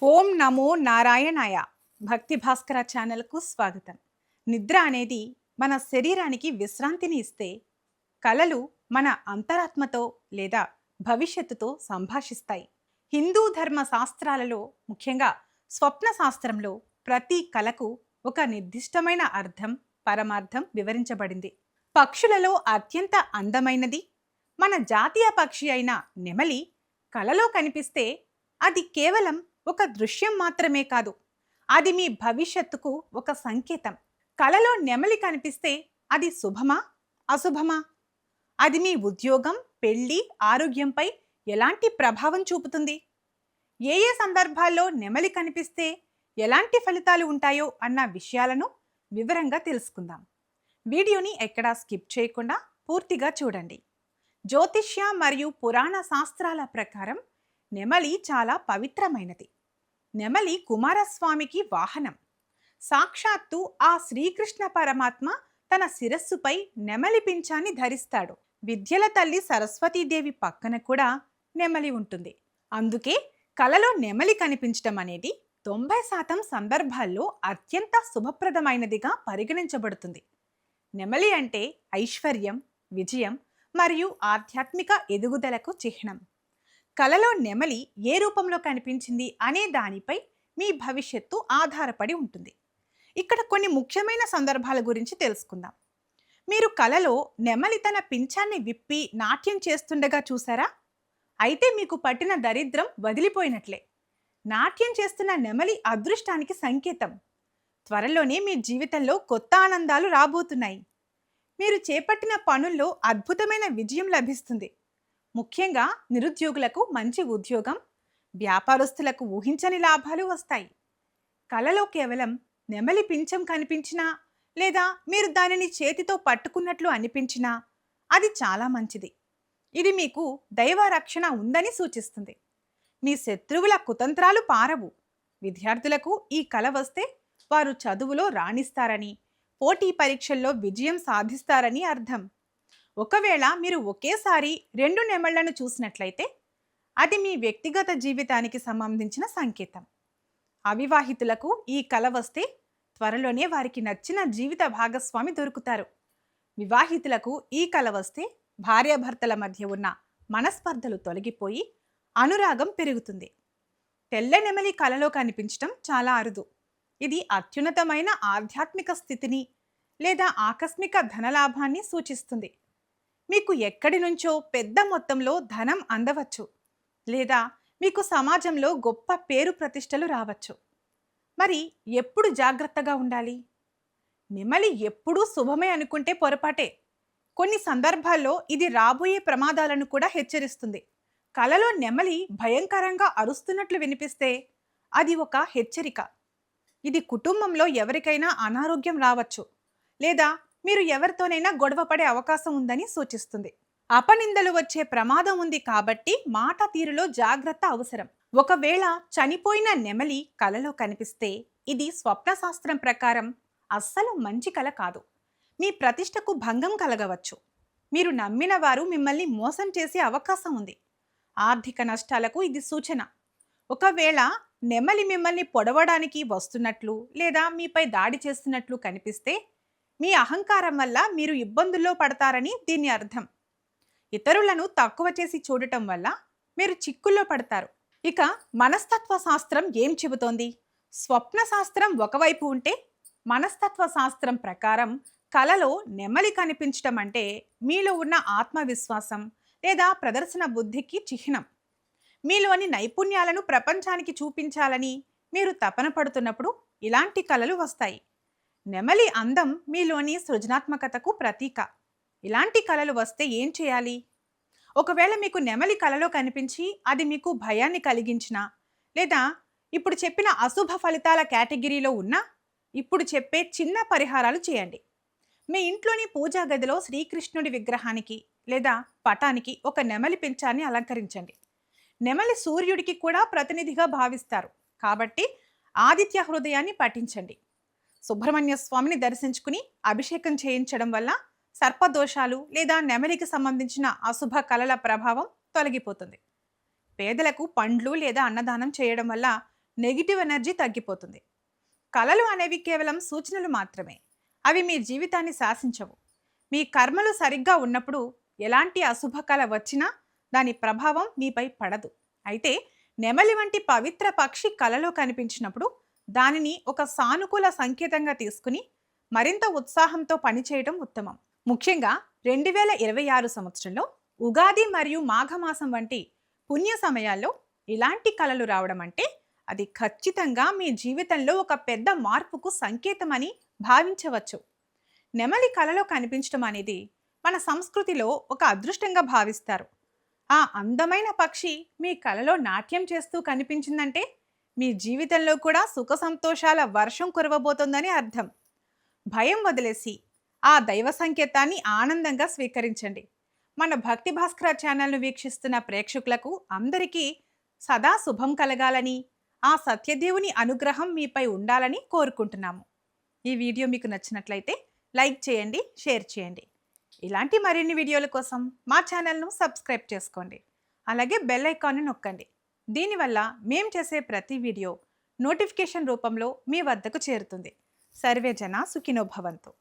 ఓం నమో నారాయణాయ. భక్తి భాస్కర ఛానల్కు స్వాగతం. నిద్ర అనేది మన శరీరానికి విశ్రాంతిని ఇస్తే, కలలు మన అంతరాత్మతో లేదా భవిష్యత్తుతో సంభాషిస్తాయి. హిందూ ధర్మ శాస్త్రాలలో, ముఖ్యంగా స్వప్న శాస్త్రంలో ప్రతి కలకు ఒక నిర్దిష్టమైన అర్థం, పరమార్థం వివరించబడింది. పక్షులలో అత్యంత అందమైనది మన జాతీయ పక్షి అయిన నెమలి కలలో కనిపిస్తే అది కేవలం ఒక దృశ్యం మాత్రమే కాదు, అది మీ భవిష్యత్తుకు ఒక సంకేతం. కలలో నెమలి కనిపిస్తే అది శుభమా, అశుభమా? అది మీ ఉద్యోగం, పెళ్లి, ఆరోగ్యంపై ఎలాంటి ప్రభావం చూపుతుంది? ఏ ఏ సందర్భాల్లో నెమలి కనిపిస్తే ఎలాంటి ఫలితాలు ఉంటాయో అన్న విషయాలను వివరంగా తెలుసుకుందాం. వీడియోని ఎక్కడా స్కిప్ చేయకుండా పూర్తిగా చూడండి. జ్యోతిష్య మరియు పురాణ శాస్త్రాల ప్రకారం నెమలి చాలా పవిత్రమైనది. నెమలి కుమారస్వామికి వాహనం. సాక్షాత్తు ఆ శ్రీకృష్ణ పరమాత్మ తన శిరస్సుపై నెమలి పింఛాన్ని ధరిస్తాడు. విద్యల తల్లి సరస్వతీదేవి పక్కన కూడా నెమలి ఉంటుంది. అందుకే కలలో నెమలి కనిపించడం అనేది 90% సందర్భాల్లో అత్యంత శుభప్రదమైనదిగా పరిగణించబడుతుంది. నెమలి అంటే ఐశ్వర్యం, విజయం మరియు ఆధ్యాత్మిక ఎదుగుదలకు చిహ్నం. కలలో నెమలి ఏ రూపంలో కనిపించింది అనే దానిపై మీ భవిష్యత్తు ఆధారపడి ఉంటుంది. ఇక్కడ కొన్ని ముఖ్యమైన సందర్భాల గురించి తెలుసుకుందాం. మీరు కలలో నెమలి తన పింఛాన్ని విప్పి నాట్యం చేస్తుండగా చూసారా? అయితే మీకు పట్టిన దరిద్రం వదిలిపోయినట్లే. నాట్యం చేస్తున్న నెమలి అదృష్టానికి సంకేతం. త్వరలోనే మీ జీవితంలో కొత్త ఆనందాలు రాబోతున్నాయి. మీరు చేపట్టిన పనుల్లో అద్భుతమైన విజయం లభిస్తుంది. ముఖ్యంగా నిరుద్యోగులకు మంచి ఉద్యోగం, వ్యాపారస్తులకు ఊహించని లాభాలు వస్తాయి. కలలో కేవలం నెమలి పింఛం కనిపించినా లేదా మీరు దానిని చేతితో పట్టుకున్నట్లు అనిపించినా అది చాలా మంచిది. ఇది మీకు దైవ రక్షణ ఉందని సూచిస్తుంది. మీ శత్రువుల కుతంత్రాలు పారవు. విద్యార్థులకు ఈ కల వస్తే వారు చదువులో రాణిస్తారని, పోటీ పరీక్షల్లో విజయం సాధిస్తారని అర్థం. ఒకవేళ మీరు ఒకేసారి 2 నెమళ్లను చూసినట్లయితే అది మీ వ్యక్తిగత జీవితానికి సంబంధించిన సంకేతం. అవివాహితులకు ఈ కల వస్తే త్వరలోనే వారికి నచ్చిన జీవిత భాగస్వామి దొరుకుతారు. వివాహితులకు ఈ కల వస్తే భార్యాభర్తల మధ్య ఉన్న మనస్పర్ధలు తొలగిపోయి అనురాగం పెరుగుతుంది. తెల్ల నెమలి కలలో కనిపించడం చాలా అరుదు. ఇది అత్యున్నతమైన ఆధ్యాత్మిక స్థితిని లేదా ఆకస్మిక ధనలాభాన్ని సూచిస్తుంది. మీకు ఎక్కడి నుంచో పెద్ద మొత్తంలో ధనం అందవచ్చు, లేదా మీకు సమాజంలో గొప్ప పేరు ప్రతిష్టలు రావచ్చు. మరి ఎప్పుడు జాగ్రత్తగా ఉండాలి? నెమలి ఎప్పుడూ శుభమే అనుకుంటే పొరపాటే. కొన్ని సందర్భాల్లో ఇది రాబోయే ప్రమాదాలను కూడా హెచ్చరిస్తుంది. కలలో నెమలి భయంకరంగా అరుస్తున్నట్లు వినిపిస్తే అది ఒక హెచ్చరిక. ఇది కుటుంబంలో ఎవరికైనా అనారోగ్యం రావచ్చు, లేదా మీరు ఎవరితోనైనా గొడవ పడే అవకాశం ఉందని సూచిస్తుంది. అపనిందలు వచ్చే ప్రమాదం ఉంది కాబట్టి మాట తీరులో జాగ్రత్త అవసరం. ఒకవేళ చనిపోయిన నెమలి కలలో కనిపిస్తే ఇది స్వప్నశాస్త్రం ప్రకారం అస్సలు మంచి కల కాదు. మీ ప్రతిష్టకు భంగం కలగవచ్చు. మీరు నమ్మిన వారు మిమ్మల్ని మోసం చేసే అవకాశం ఉంది. ఆర్థిక నష్టాలకు ఇది సూచన. ఒకవేళ నెమలి మిమ్మల్ని పొడవడానికి వస్తున్నట్లు లేదా మీపై దాడి చేస్తున్నట్లు కనిపిస్తే మీ అహంకారం వల్ల మీరు ఇబ్బందుల్లో పడతారని దీని అర్థం. ఇతరులను తక్కువ చేసి చూడటం వల్ల మీరు చిక్కుల్లో పడతారు. ఇక మనస్తత్వ శాస్త్రం ఏం చెబుతోంది? స్వప్న శాస్త్రం ఒకవైపు ఉంటే, మనస్తత్వ శాస్త్రం ప్రకారం కలలో నెమలి కనిపించడం అంటే మీలో ఉన్న ఆత్మవిశ్వాసం లేదా ప్రదర్శన బుద్ధికి చిహ్నం. మీలోని నైపుణ్యాలను ప్రపంచానికి చూపించాలని మీరు తపన పడుతున్నప్పుడు ఇలాంటి కలలు వస్తాయి. నెమలి అందం మీలోని సృజనాత్మకతకు ప్రతీక. ఇలాంటి కలలు వస్తే ఏం చేయాలి? ఒకవేళ మీకు నెమలి కలలో కనిపించి అది మీకు భయాన్ని కలిగించినా, లేదా ఇప్పుడు చెప్పిన అశుభ ఫలితాల కేటగిరీలో ఉన్నా, ఇప్పుడు చెప్పే చిన్న పరిహారాలు చేయండి. మీ ఇంట్లోని పూజా గదిలో శ్రీకృష్ణుడి విగ్రహానికి లేదా పటానికి ఒక నెమలి పింఛాన్ని అలంకరించండి. నెమలి సూర్యుడికి కూడా ప్రతినిధిగా భావిస్తారు కాబట్టి ఆదిత్య హృదయాన్ని పఠించండి. సుబ్రహ్మణ్య స్వామిని దర్శించుకుని అభిషేకం చేయించడం వల్ల సర్పదోషాలు లేదా నెమలికి సంబంధించిన అశుభ కలల ప్రభావం తొలగిపోతుంది. పేదలకు పండ్లు లేదా అన్నదానం చేయడం వల్ల నెగిటివ్ ఎనర్జీ తగ్గిపోతుంది. కలలు అనేవి కేవలం సూచనలు మాత్రమే. అవి మీ జీవితాన్ని శాసించవు. మీ కర్మలు సరిగ్గా ఉన్నప్పుడు ఎలాంటి అశుభ కళ వచ్చినా దాని ప్రభావం మీపై పడదు. అయితే నెమలి వంటి పవిత్ర పక్షి కలలో కనిపించినప్పుడు దానిని ఒక సానుకూల సంకేతంగా తీసుకుని మరింత ఉత్సాహంతో పనిచేయడం ఉత్తమం. ముఖ్యంగా 2026 సంవత్సరంలో ఉగాది మరియు మాఘమాసం వంటి పుణ్య సమయాల్లో ఇలాంటి కలలు రావడం అంటే అది ఖచ్చితంగా మీ జీవితంలో ఒక పెద్ద మార్పుకు సంకేతమని భావించవచ్చు. నెమలి కలలో కనిపించడం అనేది మన సంస్కృతిలో ఒక అదృష్టంగా భావిస్తారు. ఆ అందమైన పక్షి మీ కలలో నాట్యం చేస్తూ కనిపించిందంటే మీ జీవితంలో కూడా సుఖ సంతోషాల వర్షం కురవబోతోందని అర్థం. భయం వదిలేసి ఆ దైవ సంకేతాన్ని ఆనందంగా స్వీకరించండి. మన భక్తి భాస్కర ఛానల్ను వీక్షిస్తున్న ప్రేక్షకులకు అందరికీ సదా శుభం కలగాలని, ఆ సత్యదేవుని అనుగ్రహం మీపై ఉండాలని కోరుకుంటున్నాము. ఈ వీడియో మీకు నచ్చినట్లయితే లైక్ చేయండి, షేర్ చేయండి. ఇలాంటి మరిన్ని వీడియోల కోసం మా ఛానల్ను సబ్స్క్రైబ్ చేసుకోండి. అలాగే బెల్ ఐకాన్ని నొక్కండి. దీనివల్ల మేము చేసే ప్రతి వీడియో నోటిఫికేషన్ రూపంలో మీ వద్దకు చేరుతుంది. సర్వే జన సుఖినో భవంతు.